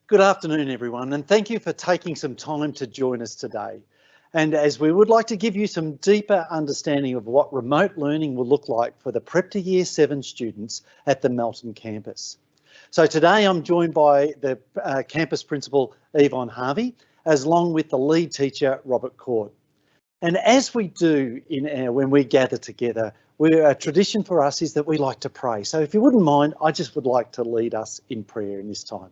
Good afternoon, everyone, and thank you for taking some time to join us today. And as we would like to give you some deeper understanding of what remote learning will look like for the Prep to Year 7 students at the Melton campus. So today I'm joined by the campus principal, Yvonne Harvey, as along with the lead teacher, Robert Court. And as we do when we gather together, a tradition for us is that we like to pray. So if you wouldn't mind, I just would like to lead us in prayer in this time.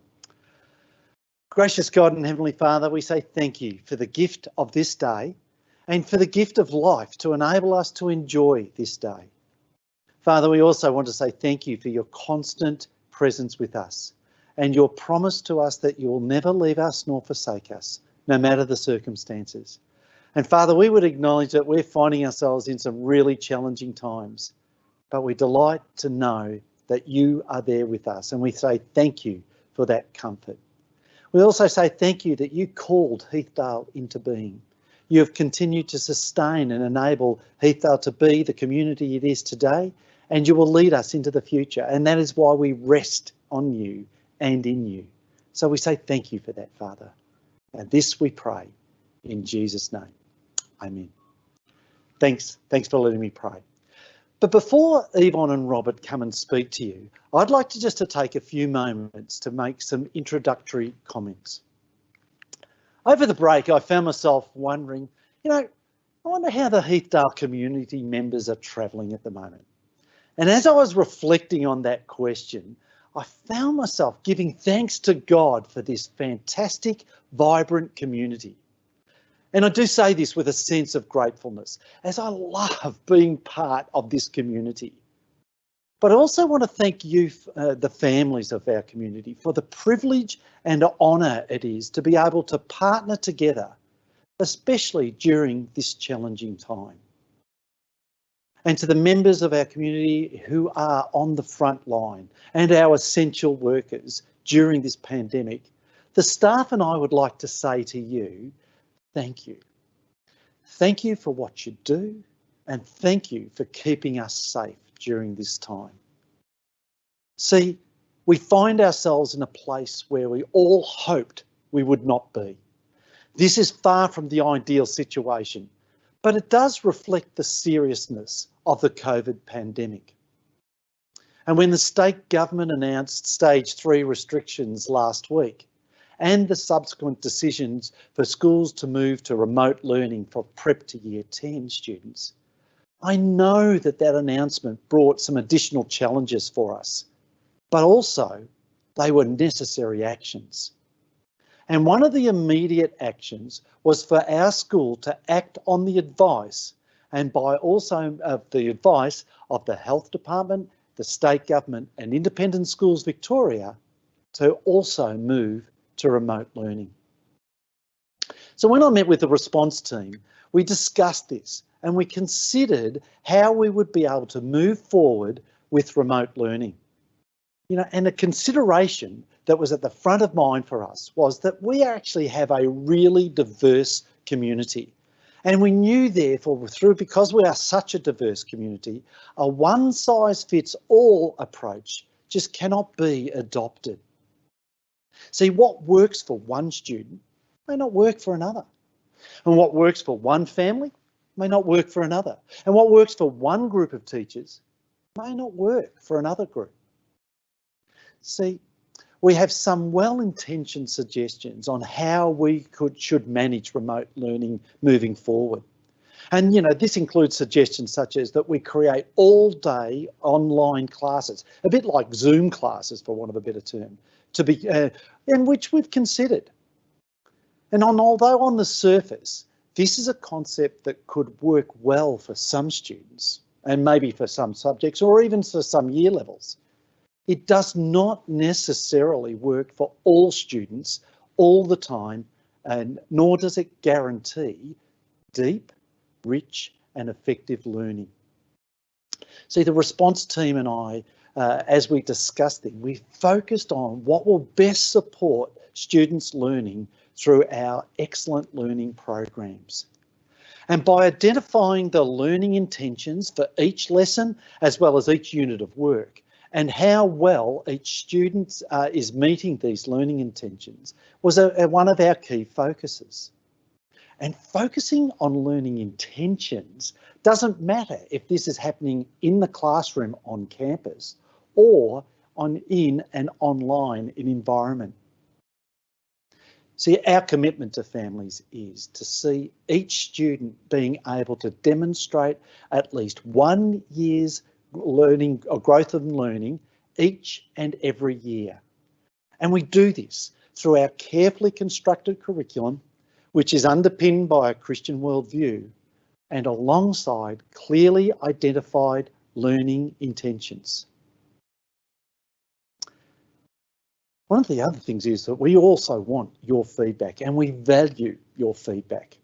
Gracious God and Heavenly Father, we say thank you for the gift of this day and for the gift of life to enable us to enjoy this day. Father, we also want to say thank you for your constant presence with us and your promise to us that you will never leave us nor forsake us, no matter the circumstances. And Father, we would acknowledge that we're finding ourselves in some really challenging times, but we delight to know that you are there with us, and we say thank you for that comfort. We also say thank you that you called Heathdale into being. You have continued to sustain and enable Heathdale to be the community it is today, and you will lead us into the future. And that is why we rest on you and in you. So we say thank you for that, Father. And this we pray in Jesus' name. Amen. Thanks for letting me pray. But before Yvonne and Robert come and speak to you, I'd like to just take a few moments to make some introductory comments. Over the break, I found myself wondering, I wonder how the Heathdale community members are travelling at the moment. And as I was reflecting on that question, I found myself giving thanks to God for this fantastic, vibrant community. And I do say this with a sense of gratefulness, as I love being part of this community. But I also want to thank you, the families of our community, for the privilege and honour it is to be able to partner together, especially during this challenging time. And to the members of our community who are on the front line and our essential workers during this pandemic, the staff and I would like to say to you, thank you. Thank you for what you do, and thank you for keeping us safe during this time. See, we find ourselves in a place where we all hoped we would not be. This is far from the ideal situation, but it does reflect the seriousness of the COVID pandemic. And when the state government announced stage 3 restrictions last week, and the subsequent decisions for schools to move to remote learning for Prep to Year 10 students, I know that announcement brought some additional challenges for us, but also they were necessary actions. And one of the immediate actions was for our school to act on the advice, and by also the advice of the Health Department, the State Government and Independent Schools Victoria, to also move to remote learning. So when I met with the response team, we discussed this and we considered how we would be able to move forward with remote learning. And a consideration that was at the front of mind for us was that we actually have a really diverse community. And we knew therefore, because we are such a diverse community, a one-size-fits-all approach just cannot be adopted. See, what works for one student may not work for another. And what works for one family may not work for another. And what works for one group of teachers may not work for another group. See, we have some well-intentioned suggestions on how we should manage remote learning moving forward. And, this includes suggestions such as that we create all-day online classes, a bit like Zoom classes, for want of a better term, in which we've considered. And although on the surface, this is a concept that could work well for some students and maybe for some subjects or even for some year levels, it does not necessarily work for all students all the time, and nor does it guarantee deep, rich and effective learning. See, the response team and I, as we discussed them, we focused on what will best support students' learning through our excellent learning programs. And by identifying the learning intentions for each lesson, as well as each unit of work, and how well each student is meeting these learning intentions was one of our key focuses. And focusing on learning intentions doesn't matter if this is happening in the classroom on campus or in an online environment. See, our commitment to families is to see each student being able to demonstrate at least 1 year's learning or growth of learning each and every year. And we do this through our carefully constructed curriculum, which is underpinned by a Christian worldview and alongside clearly identified learning intentions. One of the other things is that we also want your feedback and we value your feedback.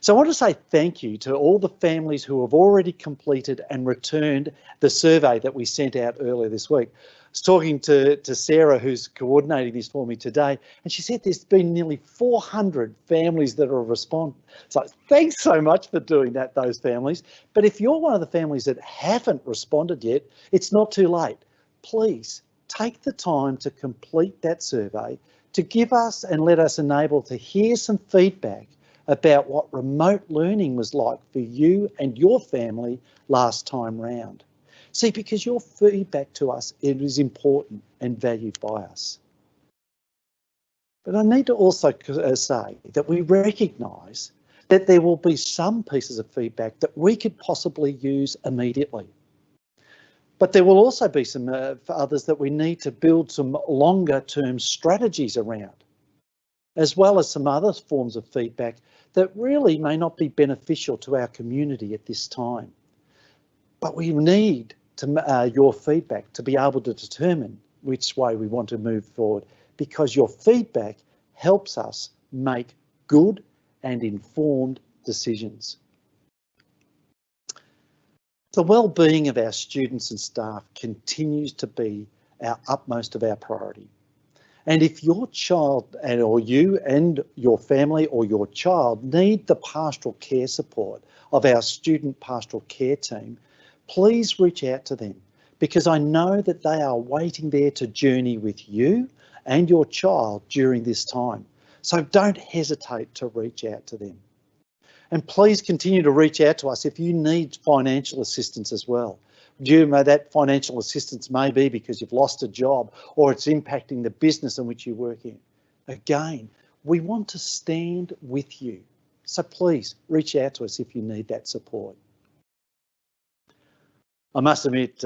So I want to say thank you to all the families who have already completed and returned the survey that we sent out earlier this week. I was talking to Sarah, who's coordinating this for me today, and she said there's been nearly 400 families that have responded. So thanks so much for doing that, those families. But if you're one of the families that haven't responded yet, it's not too late. Please take the time to complete that survey to give us and let us enable to hear some feedback about what remote learning was like for you and your family last time round. See, because your feedback to us, it is important and valued by us. But I need to also say that we recognise that there will be some pieces of feedback that we could possibly use immediately. But there will also be some for others that we need to build some longer term strategies around, as well as some other forms of feedback that really may not be beneficial to our community at this time. But we need your feedback to be able to determine which way we want to move forward, because your feedback helps us make good and informed decisions. The well-being of our students and staff continues to be our utmost of our priority. And if your child or you and your family or your child need the pastoral care support of our student pastoral care team, please reach out to them, because I know that they are waiting there to journey with you and your child during this time. So don't hesitate to reach out to them. And please continue to reach out to us if you need financial assistance as well. That financial assistance may be because you've lost a job or it's impacting the business in which you work in. Again, we want to stand with you. So please reach out to us if you need that support. I must admit,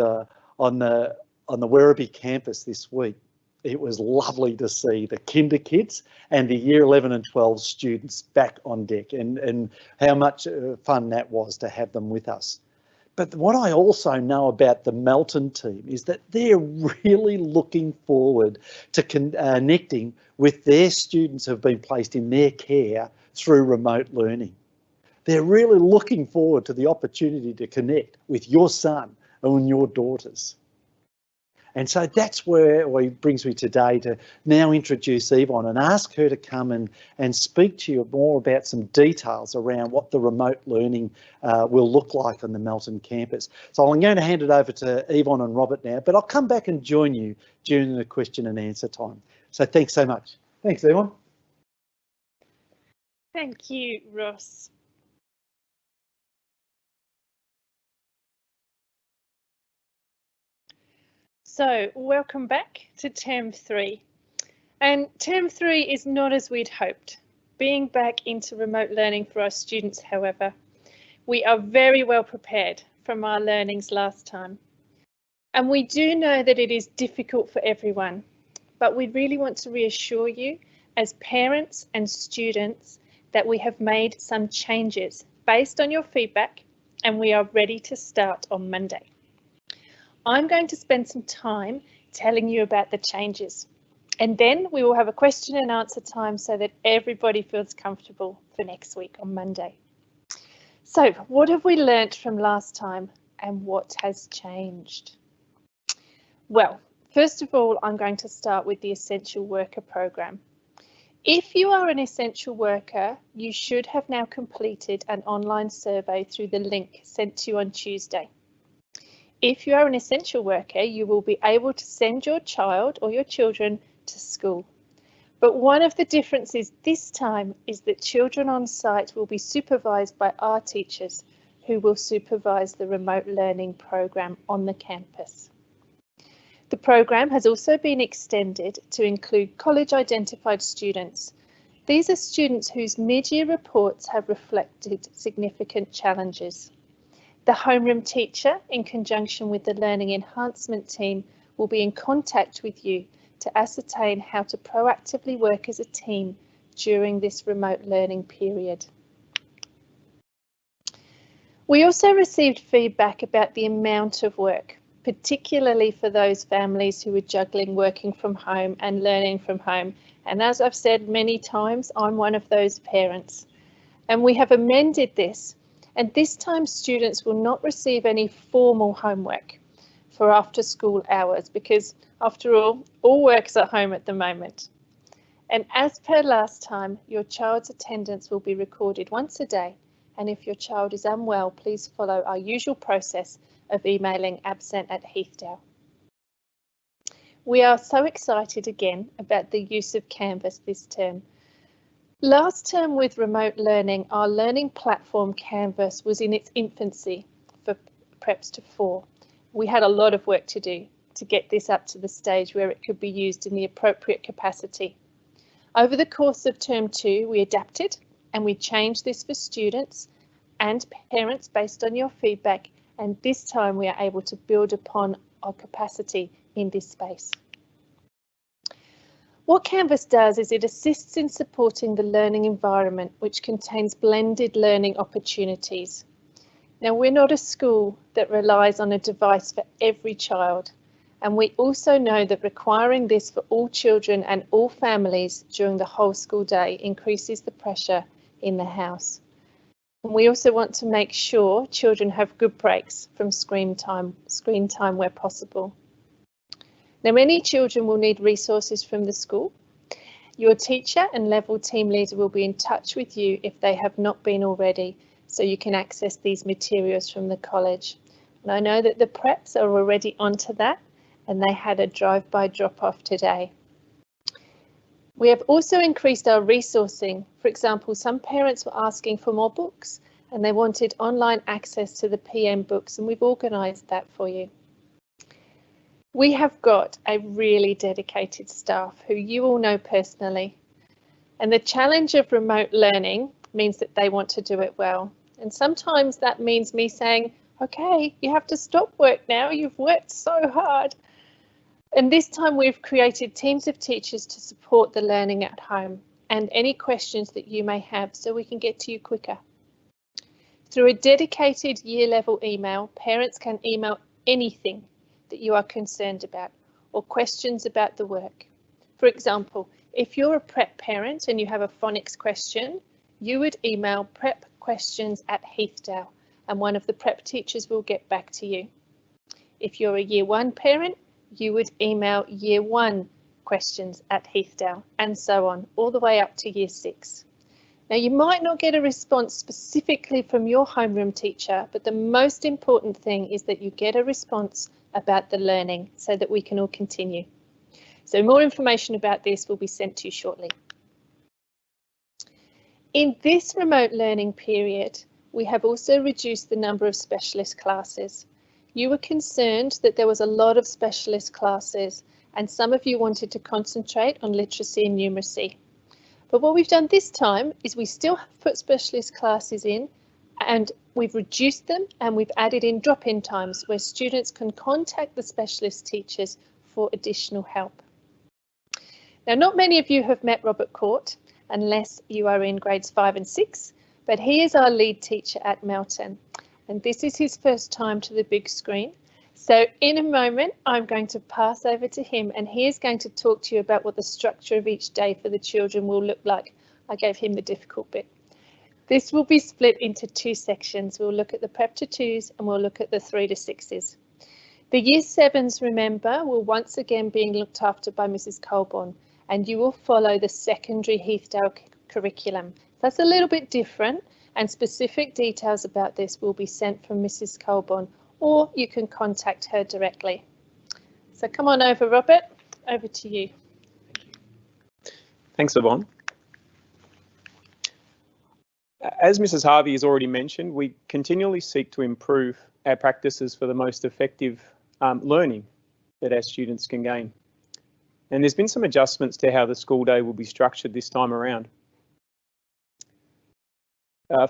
on the Werribee campus this week, it was lovely to see the kinder kids and the year 11 and 12 students back on deck, and how much fun that was to have them with us. But what I also know about the Melton team is that they're really looking forward to connecting with their students who have been placed in their care through remote learning. They're really looking forward to the opportunity to connect with your son and your daughters. And so that's where it brings me today to now introduce Yvonne and ask her to come and speak to you more about some details around what the remote learning will look like on the Melton campus. So I'm going to hand it over to Yvonne and Robert now, but I'll come back and join you during the question and answer time. So thanks so much. Thanks, Yvonne. Thank you, Ross. So welcome back to Term 3. And Term 3 is not as we'd hoped. Being back into remote learning for our students, however, we are very well prepared from our learnings last time. And we do know that it is difficult for everyone, but we really want to reassure you as parents and students that we have made some changes based on your feedback, and we are ready to start on Monday. I'm going to spend some time telling you about the changes, and then we will have a question and answer time so that everybody feels comfortable for next week on Monday. So what have we learnt from last time and what has changed? Well, first of all, I'm going to start with the Essential Worker program. If you are an essential worker, you should have now completed an online survey through the link sent to you on Tuesday. if you are an essential worker, you will be able to send your child or your children to school. But one of the differences this time is that children on site will be supervised by our teachers, who will supervise the remote learning program on the campus. The program has also been extended to include college identified students. These are students whose mid-year reports have reflected significant challenges. The homeroom teacher, in conjunction with the learning enhancement team, will be in contact with you to ascertain how to proactively work as a team during this remote learning period. We also received feedback about the amount of work, particularly for those families who are juggling working from home and learning from home. And as I've said many times, I'm one of those parents. And we have amended this, and this time students will not receive any formal homework for after school hours, because after all work's at home at the moment. And as per last time, your child's attendance will be recorded once a day. And if your child is unwell, please follow our usual process of emailing absent at Heathdale. We are so excited again about the use of Canvas this term. Last term with remote learning, our learning platform Canvas was in its infancy for Preps to 4. We had a lot of work to do to get this up to the stage where it could be used in the appropriate capacity. Over the course of term 2, we adapted and we changed this for students and parents based on your feedback, and this time we are able to build upon our capacity in this space. What Canvas does is it assists in supporting the learning environment, which contains blended learning opportunities. Now, we're not a school that relies on a device for every child, and we also know that requiring this for all children and all families during the whole school day increases the pressure in the house. And we also want to make sure children have good breaks from screen time where possible. Now, many children will need resources from the school. Your teacher and level team leader will be in touch with you if they have not been already, so you can access these materials from the college. And I know that the preps are already onto that, and they had a drive-by drop-off today. We have also increased our resourcing. For example, some parents were asking for more books and they wanted online access to the PM books, and we've organised that for you. We have got a really dedicated staff who you all know personally, and the challenge of remote learning means that they want to do it well. And sometimes that means me saying, okay, you have to stop work now, you've worked so hard. And this time we've created teams of teachers to support the learning at home and any questions that you may have, so we can get to you quicker. Through a dedicated year level email, parents can email anything that you are concerned about or questions about the work. For example, if you're a prep parent and you have a phonics question, you would email prepquestions@Heathdale and one of the prep teachers will get back to you. If you're a year 1 parent, you would email year 1 questions@Heathdale and so on, all the way up to year 6. Now, you might not get a response specifically from your homeroom teacher, but the most important thing is that you get a response about the learning so that we can all continue. So more information about this will be sent to you shortly. In this remote learning period, we have also reduced the number of specialist classes. You were concerned that there was a lot of specialist classes and some of you wanted to concentrate on literacy and numeracy. But what we've done this time is we still have put specialist classes in, and we've reduced them and we've added in drop-in times where students can contact the specialist teachers for additional help. Now, not many of you have met Robert Court unless you are in grades 5 and 6, but he is our lead teacher at Melton, and this is his first time to the big screen. So in a moment, I'm going to pass over to him and he is going to talk to you about what the structure of each day for the children will look like. I gave him the difficult bit. This will be split into 2 sections. We'll look at the prep to 2s and we'll look at the 3 to 6s. The year 7s, remember, will once again being looked after by Mrs. Colborne, and you will follow the secondary Heathdale curriculum. That's a little bit different, and specific details about this will be sent from Mrs. Colborne or you can contact her directly. So come on over, Robert, over to you. Thanks, Yvonne. As Mrs. Harvey has already mentioned, we continually seek to improve our practices for the most effective learning that our students can gain. And there's been some adjustments to how the school day will be structured this time around.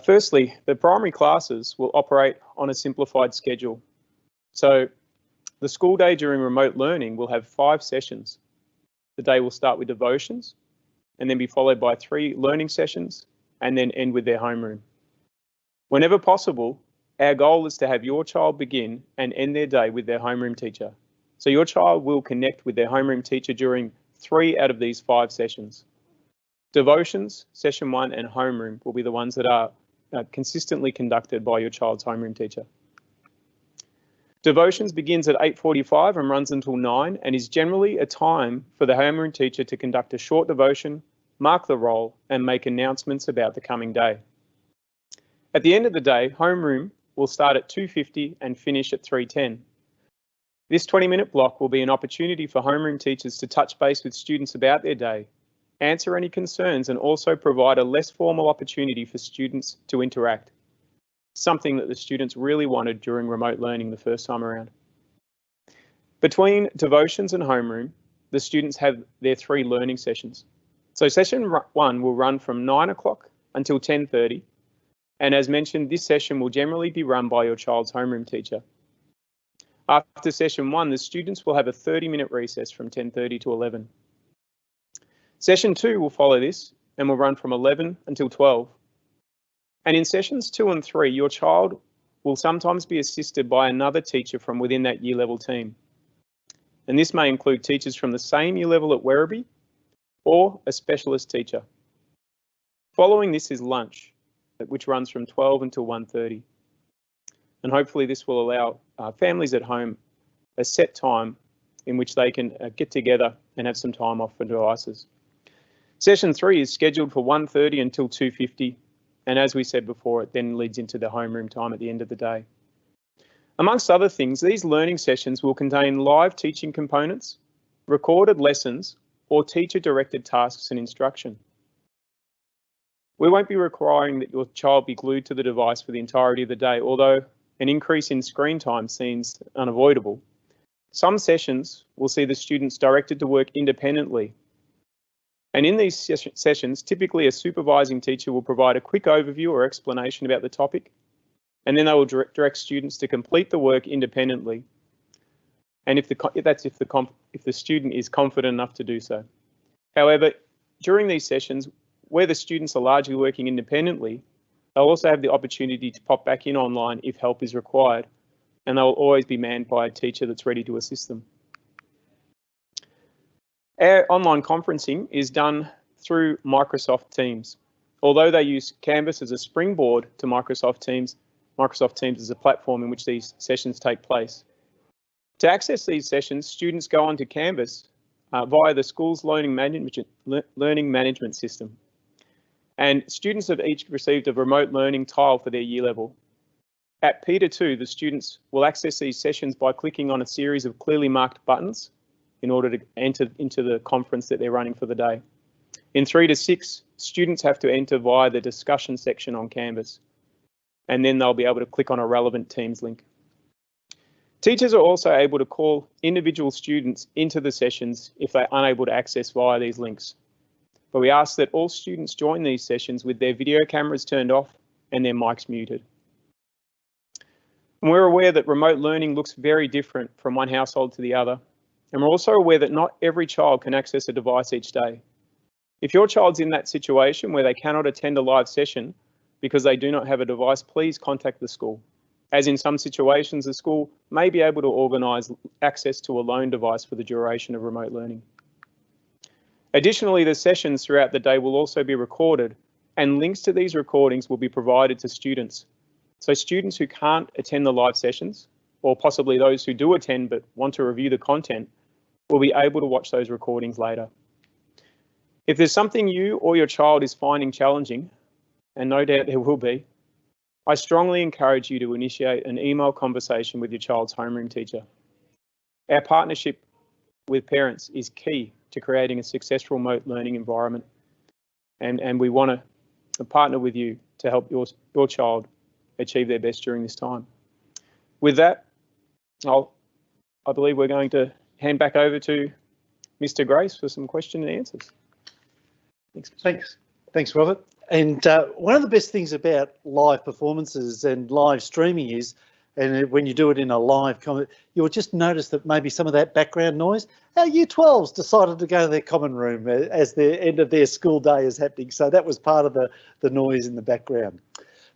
Firstly, the primary classes will operate on a simplified schedule. So the school day during remote learning will have 5 sessions. The day will start with devotions and then be followed by 3 learning sessions and then end with their homeroom. Whenever possible, our goal is to have your child begin and end their day with their homeroom teacher. So your child will connect with their homeroom teacher during 3 out of these 5 sessions. Devotions, session 1 and homeroom will be the ones that are consistently conducted by your child's homeroom teacher. Devotions begins at 8:45 and runs until 9 and is generally a time for the homeroom teacher to conduct a short devotion, mark the roll and make announcements about the coming day. At the end of the day, homeroom will start at 2:50 and finish at 3:10. This 20-minute block will be an opportunity for homeroom teachers to touch base with students about their day, answer any concerns and also provide a less formal opportunity for students to interact, something that the students really wanted during remote learning the first time around. Between devotions and homeroom, the students have their 3 learning sessions. So session 1 will run from 9 o'clock until 10:30. And as mentioned, this session will generally be run by your child's homeroom teacher. After session 1, the students will have a 30-minute recess from 10:30 to 11. Session 2 will follow this and will run from 11 until 12. And in sessions 2 and 3, your child will sometimes be assisted by another teacher from within that year level team. And this may include teachers from the same year level at Werribee or a specialist teacher. Following this is lunch, which runs from 12 until 1:30. And hopefully this will allow families at home a set time in which they can get together and have some time off for devices. Session 3 is scheduled for 1:30 until 2:50. And as we said before, it then leads into the homeroom time at the end of the day. Amongst other things, these learning sessions will contain live teaching components, recorded lessons, or teacher-directed tasks and instruction. We won't be requiring that your child be glued to the device for the entirety of the day, although an increase in screen time seems unavoidable. Some sessions will see the students directed to work independently. And in these sessions, typically a supervising teacher will provide a quick overview or explanation about the topic, and then they will direct students to complete the work independently. And if the student is confident enough to do so. However, during these sessions, where the students are largely working independently, they'll also have the opportunity to pop back in online if help is required, and they'll always be manned by a teacher that's ready to assist them. Our online conferencing is done through Microsoft Teams. Although they use Canvas as a springboard to Microsoft Teams is a platform in which these sessions take place. To access these sessions, students go onto Canvas via the school's learning management system. And students have each received a remote learning tile for their year level. At Peter 2, the students will access these sessions by clicking on a series of clearly marked buttons in order to enter into the conference that they're running for the day. In 3 to 6, students have to enter via the discussion section on Canvas, and then they'll be able to click on a relevant Teams link. Teachers are also able to call individual students into the sessions if they're unable to access via these links. But we ask that all students join these sessions with their video cameras turned off and their mics muted. And we're aware that remote learning looks very different from one household to the other. And we're also aware that not every child can access a device each day. If your child's in that situation where they cannot attend a live session because they do not have a device, please contact the school. As in some situations, the school may be able to organise access to a lone device for the duration of remote learning. Additionally, the sessions throughout the day will also be recorded, and links to these recordings will be provided to students. So students who can't attend the live sessions, or possibly those who do attend but want to review the content, will be able to watch those recordings later. If there's something you or your child is finding challenging, and no doubt there will be, I strongly encourage you to initiate an email conversation with your child's homeroom teacher. Our partnership with parents is key to creating a successful remote learning environment, and we want to partner with you to help your child achieve their best during this time. With that, I believe we're going to hand back over to Mr. Grace for some question and answers. Thanks, Robert. And one of the best things about live performances and live streaming is, and when you do it in a live comment, you'll just notice that maybe some of that background noise, our Year 12s decided to go to their common room as the end of their school day is happening. So that was part of the noise in the background.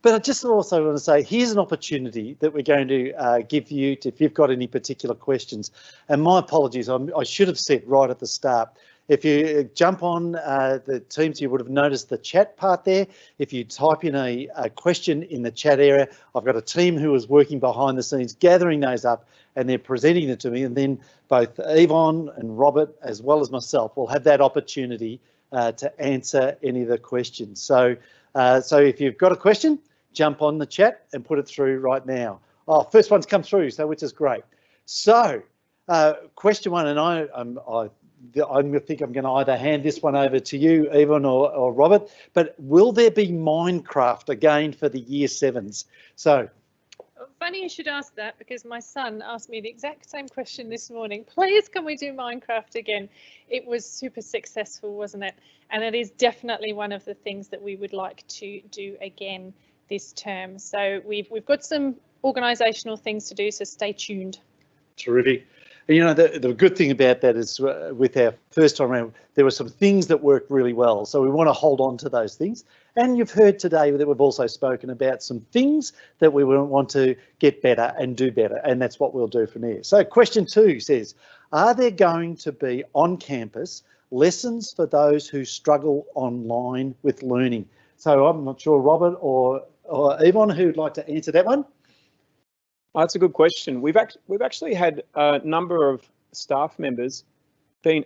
But I just also want to say, here's an opportunity that we're going to give you if you've got any particular questions. And my apologies, I should have said right at the start, if you jump on the Teams, you would have noticed the chat part there. If you type in a question in the chat area, I've got a team who is working behind the scenes, gathering those up, and they're presenting them to me. And then both Yvonne and Robert, as well as myself, will have that opportunity to answer any of the questions. So if you've got a question, jump on the chat and put it through right now. Oh, first one's come through, so which is great. So question one, and I think I'm going to either hand this one over to you, Yvonne or Robert, but will there be Minecraft again for the Year 7s? So. Funny you should ask that, because my son asked me the exact same question this morning. Please, can we do Minecraft again? It was super successful, wasn't it? And it is definitely one of the things that we would like to do again this term. So we've got some organisational things to do, so stay tuned. Terrific. And, you know, the good thing about that is with our first time around, there were some things that worked really well. So we want to hold on to those things. And you've heard today that we've also spoken about some things that we want to get better and do better. And that's what we'll do from there. So question 2 says, are there going to be on campus lessons for those who struggle online with learning? So I'm not sure, Robert or Yvonne, who'd like to answer that one? Oh, that's a good question. We've actually had a number of staff members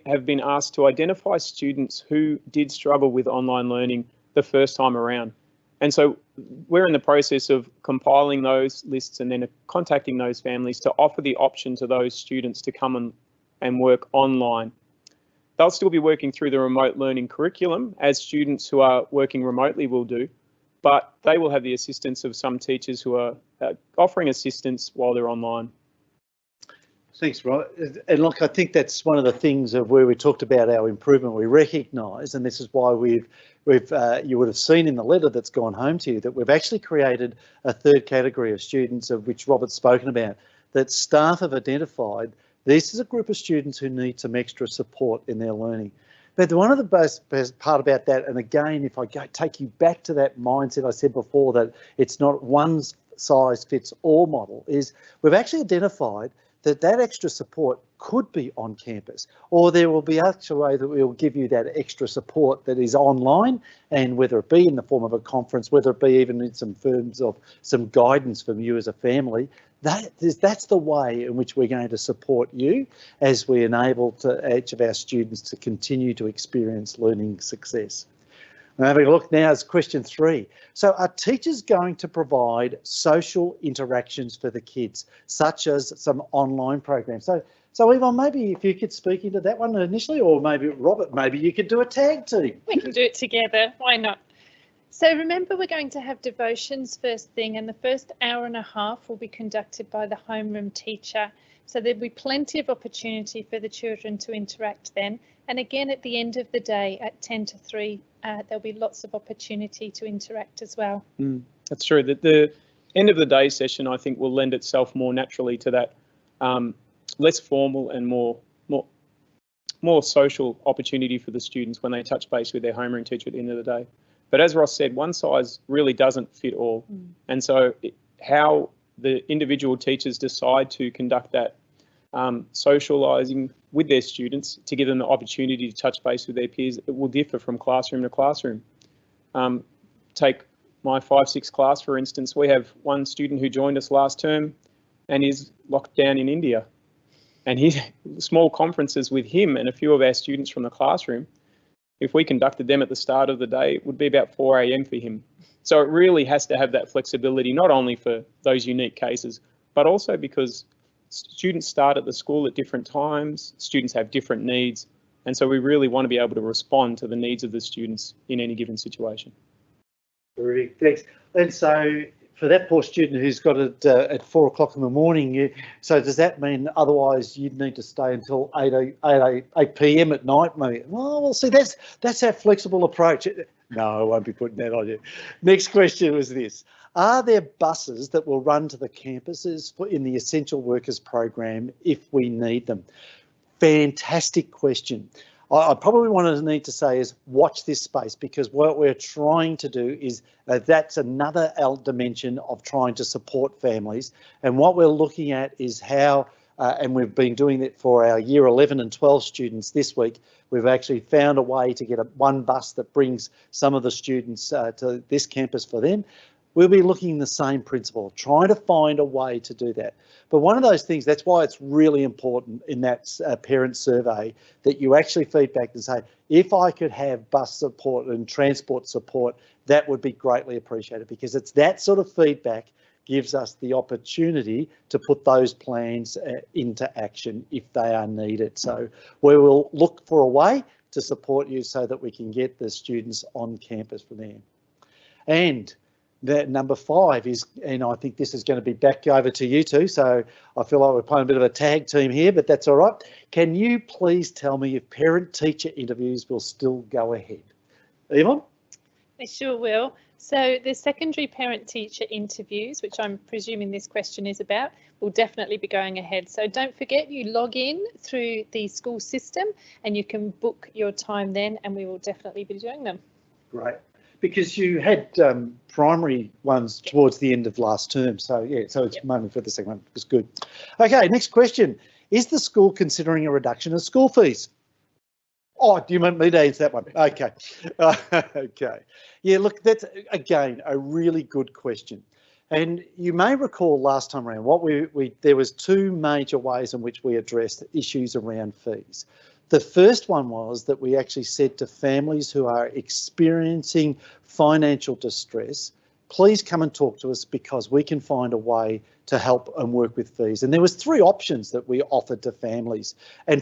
have been asked to identify students who did struggle with online learning the first time around. And so we're in the process of compiling those lists and then contacting those families to offer the option to those students to come and work online. They'll still be working through the remote learning curriculum as students who are working remotely will do, but they will have the assistance of some teachers who are offering assistance while they're online. Thanks, Rob. And look, I think that's one of the things of where we talked about our improvement. We recognise, and this is why you would have seen in the letter that's gone home to you, that we've actually created a third category of students, of which Robert's spoken about, that staff have identified. This is a group of students who need some extra support in their learning. But one of the best part about that, and again, if I take you back to that mindset I said before, that it's not one size fits all model, is we've actually identified that extra support could be on campus, or there will be actually a way that we'll give you that extra support that is online, and whether it be in the form of a conference, whether it be even in some forms of some guidance from you as a family, that's the way in which we're going to support you as we enable each of our students to continue to experience learning success. We're having a look now at question 3. So are teachers going to provide social interactions for the kids, such as some online programs? So Yvonne, maybe if you could speak into that one initially, or maybe Robert, maybe you could do a tag team. We can do it together, why not? So remember, we're going to have devotions first thing, and the first hour and a half will be conducted by the homeroom teacher. So there'll be plenty of opportunity for the children to interact then. And again, at the end of the day at 10 to 3, there'll be lots of opportunity to interact as well. That's true. The end of the day session, I think, will lend itself more naturally to that less formal and more social opportunity for the students when they touch base with their homeroom teacher at the end of the day. But as Ross said, one size really doesn't fit all. And so how the individual teachers decide to conduct that socialising with their students to give them the opportunity to touch base with their peers, it will differ from classroom to classroom. Take my 5-6 class, for instance. We have one student who joined us last term and is locked down in India. And small conferences with him and a few of our students from the classroom, if we conducted them at the start of the day, it would be about 4 a.m. for him. So it really has to have that flexibility, not only for those unique cases, but also because students start at the school at different times, students have different needs, and so we really want to be able to respond to the needs of the students in any given situation. Terrific, thanks. And so for that poor student who's got it at 4 o'clock in the morning, so does that mean otherwise you'd need to stay until 8 p.m. at night, maybe? Well, see, that's that flexible approach. No, I won't be putting that on you. Next question was this. Are there buses that will run to the campuses in the Essential Workers program if we need them? Fantastic question. I probably need to say is watch this space, because what we're trying to do is that's another dimension of trying to support families. And what we're looking at is how, and we've been doing that for our year 11 and 12 students this week, we've actually found a way to get one bus that brings some of the students to this campus for them. We'll be looking at the same principle, trying to find a way to do that. But one of those things, that's why it's really important in that parent survey that you actually feedback and say, if I could have bus support and transport support, that would be greatly appreciated, because it's that sort of feedback gives us the opportunity to put those plans into action if they are needed. So we will look for a way to support you so that we can get the students on campus for them. And that number 5 is, and I think this is going to be back over to you two, so I feel like we're playing a bit of a tag team here, but that's all right. Can you please tell me if parent-teacher interviews will still go ahead? Yvonne? I sure will. So the secondary parent-teacher interviews, which I'm presuming this question is about, will definitely be going ahead. So don't forget, you log in through the school system and you can book your time then, and we will definitely be doing them. Great. Because you had primary ones towards the end of last term. So, yeah, so it's moment for the second one. It was good. Okay, next question. Is the school considering a reduction of school fees? Oh, do you want me to answer that one? Okay. Okay. Yeah, look, that's, again, a really good question. And you may recall last time around, there was 2 major ways in which we addressed issues around fees. The first one was that we actually said to families who are experiencing financial distress, please come and talk to us, because we can find a way to help and work with fees. And there was 3 options that we offered to families, and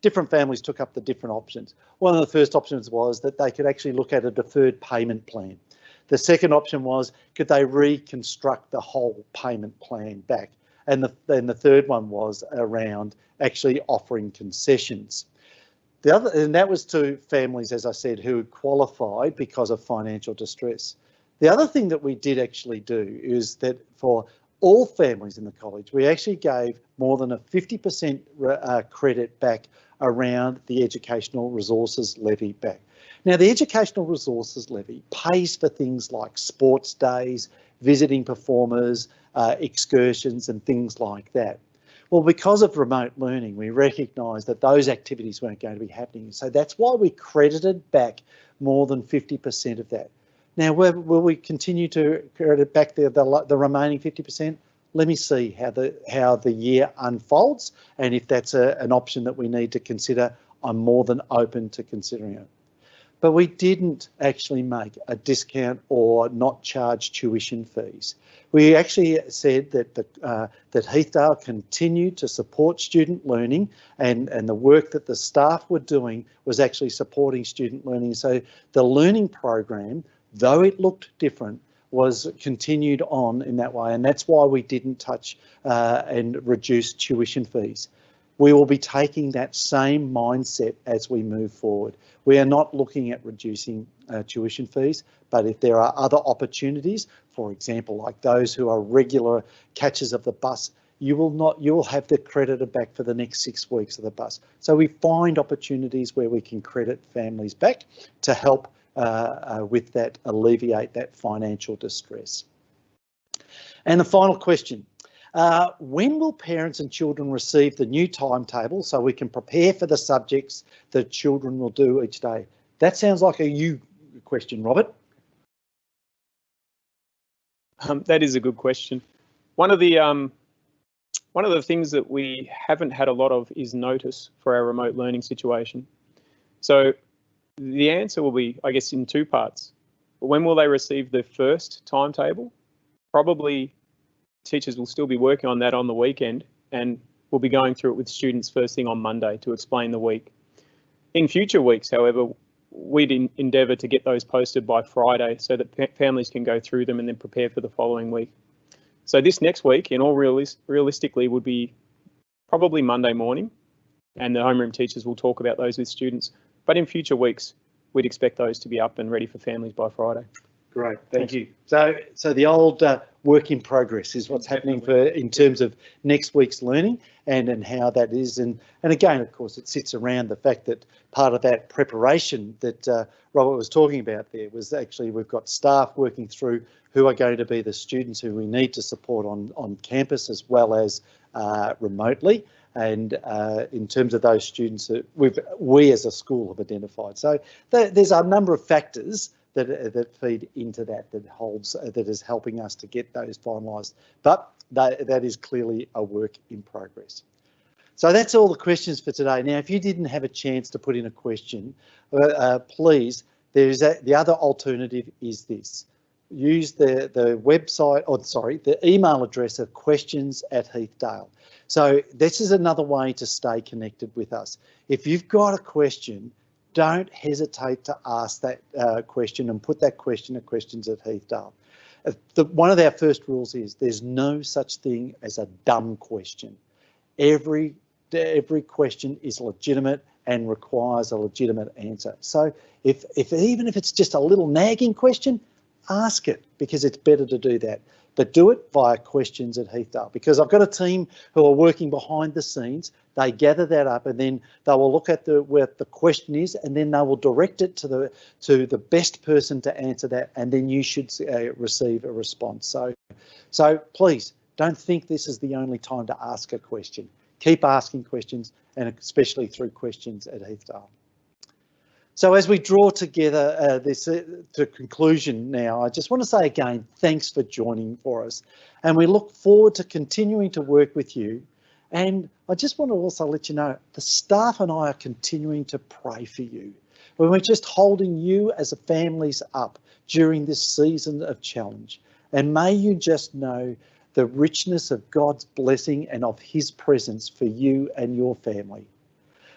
different families took up the different options. One of the first options was that they could actually look at a deferred payment plan. The second option was, could they reconstruct the whole payment plan back? And then the third one was around actually offering concessions. And that was to families, as I said, who qualified because of financial distress. The other thing that we did actually do is that for all families in the college, we actually gave more than a 50% credit back around the Educational Resources Levy back. Now, the Educational Resources Levy pays for things like sports days, visiting performers, excursions and things like that. Well, because of remote learning, we recognised that those activities weren't going to be happening. So that's why we credited back more than 50% of that. Now, will we continue to credit back the remaining 50%? Let me see how the year unfolds, and if that's an option that we need to consider, I'm more than open to considering it. But we didn't actually make a discount or not charge tuition fees. We actually said that that Heathdale continued to support student learning, and the work that the staff were doing was actually supporting student learning. So the learning program, though it looked different, was continued on in that way, and that's why we didn't touch and reduce tuition fees. We will be taking that same mindset as we move forward. We are not looking at reducing tuition fees, but if there are other opportunities, for example, like those who are regular catchers of the bus, you will have the credited back for the next 6 weeks of the bus. So we find opportunities where we can credit families back to help with that, alleviate that financial distress. And the final question. When will parents and children receive the new timetable so we can prepare for the subjects that children will do each day? That sounds like a you question, Robert. That is a good question. One of the things that we haven't had a lot of is notice for our remote learning situation. So the answer will be, I guess, in 2 parts. But when will they receive the first timetable? Probably teachers will still be working on that on the weekend, and we'll be going through it with students first thing on Monday to explain the week. In future weeks, however, we'd endeavour to get those posted by Friday so that families can go through them and then prepare for the following week. So this next week, in all realistically, would be probably Monday morning, and the homeroom teachers will talk about those with students. But in future weeks, we'd expect those to be up and ready for families by Friday. Great, thank you. So the old work in progress is what's happening in terms of next week's learning and how that is. And again, of course, it sits around the fact that part of that preparation that Robert was talking about there was actually we've got staff working through who are going to be the students who we need to support on campus as well as remotely. And in terms of those students that we as a school have identified. So there's a number of factors that feed into that is helping us to get those finalised. But that is clearly a work in progress. So that's all the questions for today. Now, if you didn't have a chance to put in a question, please, the other alternative is this. Use the website, the email address of questions@Heathdale. So this is another way to stay connected with us. If you've got a question, don't hesitate to ask that question and put that question at questions@Heathdale. One of our first rules is there's no such thing as a dumb question. Every question is legitimate and requires a legitimate answer. So even if it's just a little nagging question, ask it, because it's better to do that. But do it via questions@Heathdale, because I've got a team who are working behind the scenes. They gather that up and then they will look at where the question is, and then they will direct it to the best person to answer that, and then you should receive a response. So please don't think this is the only time to ask a question. Keep asking questions, and especially through questions@Heathdale. So as we draw together this to conclusion now, I just want to say again, thanks for joining for us. And we look forward to continuing to work with you. And I just want to also let you know, the staff and I are continuing to pray for you. We're just holding you as a families up during this season of challenge. And may you just know the richness of God's blessing and of his presence for you and your family.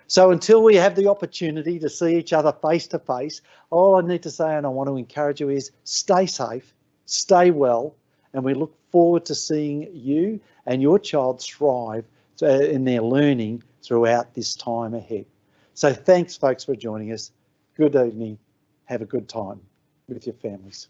So until we have the opportunity to see each other face to face, all I need to say, and I want to encourage you, is stay safe, stay well, and we look forward to seeing you and your child thrive in their learning throughout this time ahead. So thanks, folks, for joining us. Good evening. Have a good time with your families.